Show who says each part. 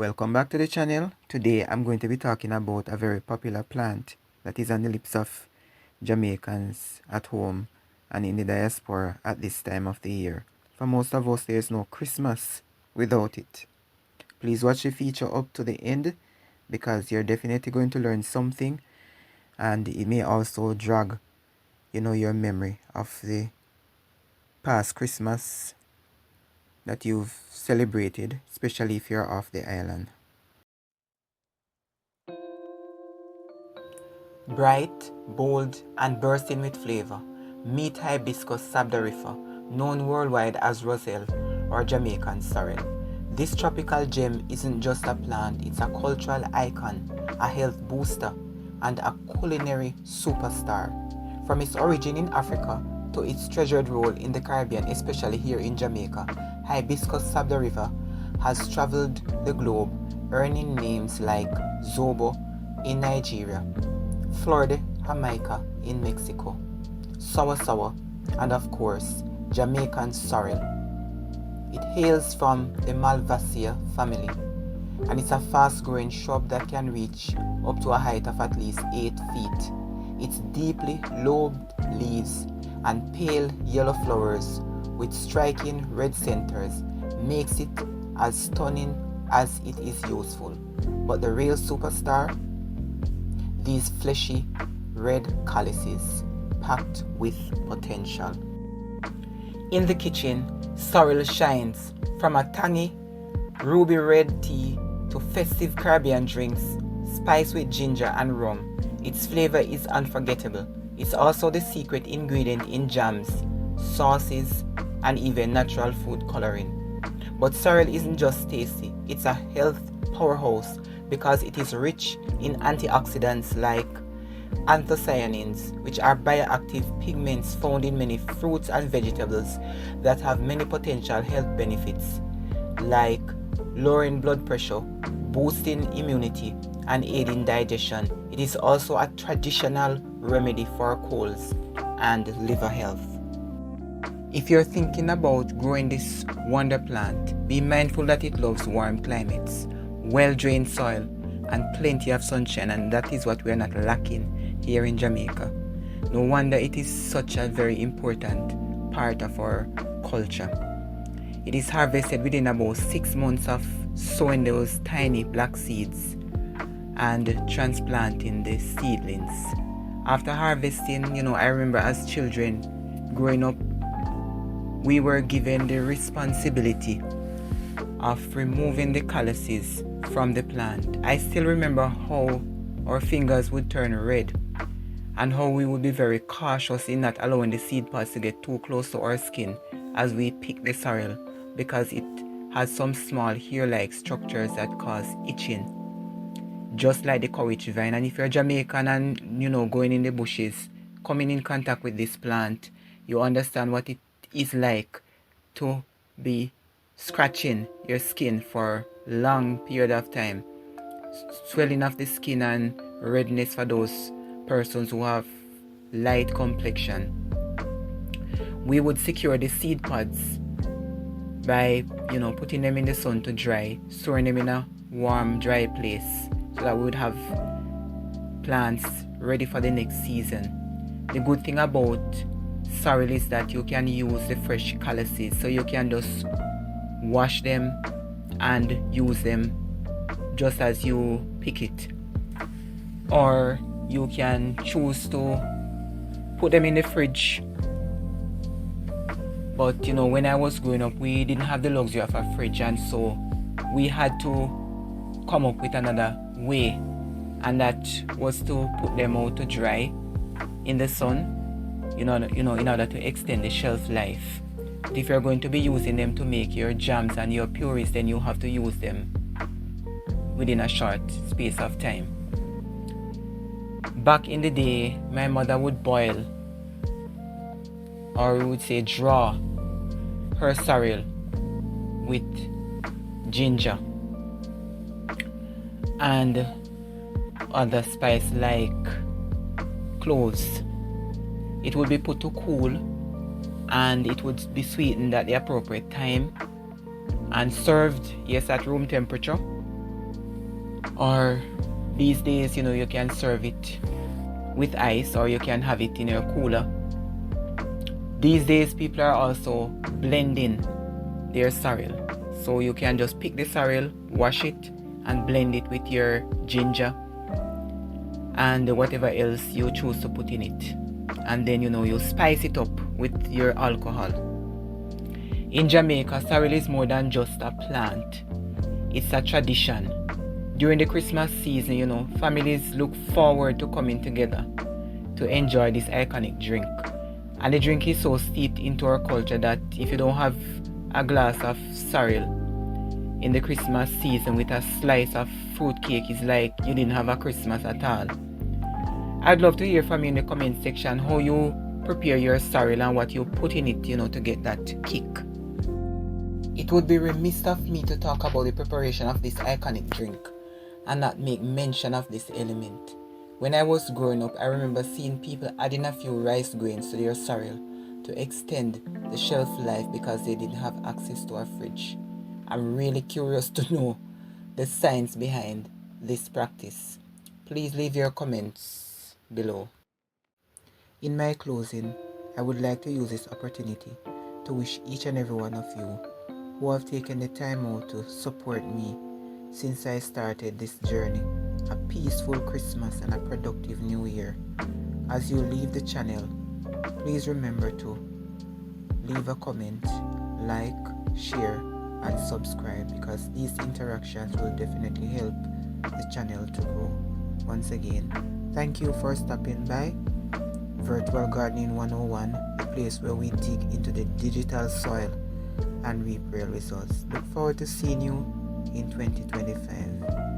Speaker 1: Welcome back to the channel. Today I'm going to be talking about a very popular plant that is on the lips of Jamaicans at home and in the diaspora at this time of the year. For most of us, there is no Christmas without it. Please watch the feature up to the end because you're definitely going to learn something, and it may also jog your memory of the past Christmas that you've celebrated, especially if you're off the island. Bright, bold, and bursting with flavor, meet Hibiscus sabdariffa, known worldwide as Roselle or Jamaican Sorrel. This tropical gem isn't just a plant, it's a cultural icon, a health booster, and a culinary superstar. From its origin in Africa to its treasured role in the Caribbean, especially here in Jamaica, Hibiscus sabdariffa has traveled the globe, earning names like Zobo in Nigeria, Florida, Jamaica in Mexico, sour, and of course, Jamaican Sorrel. It hails from the Malvaceae family, and it's a fast-growing shrub that can reach up to a height of at least 8 feet. Its deeply lobed leaves and pale yellow flowers with striking red centers makes it as stunning as it is useful. But the real superstar? These fleshy red calyces packed with potential. In the kitchen, sorrel shines from a tangy ruby red tea to festive Caribbean drinks spiced with ginger and rum. Its flavor is unforgettable. It's also the secret ingredient in jams, sauces, and even natural food coloring. But sorrel isn't just tasty, it's a health powerhouse because it is rich in antioxidants like anthocyanins, which are bioactive pigments found in many fruits and vegetables that have many potential health benefits like lowering blood pressure, boosting immunity, and aiding digestion. It is also a traditional remedy for colds and liver health. If you're thinking about growing this wonder plant, be mindful that it loves warm climates, well-drained soil, and plenty of sunshine, and that is what we're not lacking here in Jamaica. No wonder it is such a very important part of our culture. It is harvested within about 6 months of sowing those tiny black seeds and transplanting the seedlings. After harvesting, I remember as children growing up, we were given the responsibility of removing the calyces from the plant. I still remember how our fingers would turn red and how we would be very cautious in not allowing the seed pods to get too close to our skin as we pick the sorrel, because it has some small hair-like structures that cause itching, just like the courage vine. And if you're Jamaican and going in the bushes, coming in contact with this plant, you understand what it is like to be scratching your skin for long period of time, swelling of the skin and redness for those persons who have light complexion. We would secure the seed pods by putting them in the sun to dry, storing them in a warm dry place so that we would have plants ready for the next season. The good thing about sorrel is that you can use the fresh calyces, so you can just wash them and use them just as you pick it, or you can choose to put them in the fridge. But when I was growing up, we didn't have the luxury of a fridge, and so we had to come up with another way, and that was to put them out to dry in the sun, in order to extend the shelf life. If you're going to be using them to make your jams and your purees, then you have to use them within a short space of time. Back in the day, my mother would boil, or we would say draw, her sorrel with ginger and other spice like cloves. It would be put to cool, and it would be sweetened at the appropriate time and served, yes, at room temperature, Or these days, you can serve it with ice, or you can have it in your cooler. These days, people are also blending their sorrel. So you can just pick the sorrel, wash it, and blend it with your ginger and whatever else you choose to put in it. And then, you spice it up with your alcohol. In Jamaica, sorrel is more than just a plant. It's a tradition. During the Christmas season, families look forward to coming together to enjoy this iconic drink. And the drink is so steeped into our culture that if you don't have a glass of sorrel in the Christmas season with a slice of fruitcake, it's like you didn't have a Christmas at all. I'd love to hear from you in the comment section how you prepare your sorrel and what you put in it, to get that kick. It would be remiss of me to talk about the preparation of this iconic drink and not make mention of this element. When I was growing up, I remember seeing people adding a few rice grains to their sorrel to extend the shelf life because they didn't have access to a fridge. I'm really curious to know the science behind this practice. Please leave your comments below. In my closing, I would like to use this opportunity to wish each and every one of you who have taken the time out to support me since I started this journey a peaceful Christmas and a productive New Year. As you leave the channel, please remember to leave a comment, like, share, and subscribe, because these interactions will definitely help the channel to grow. Once again, thank you for stopping by Virtual Gardening 101, the place where we dig into the digital soil and reap real results. Look forward to seeing you in 2025.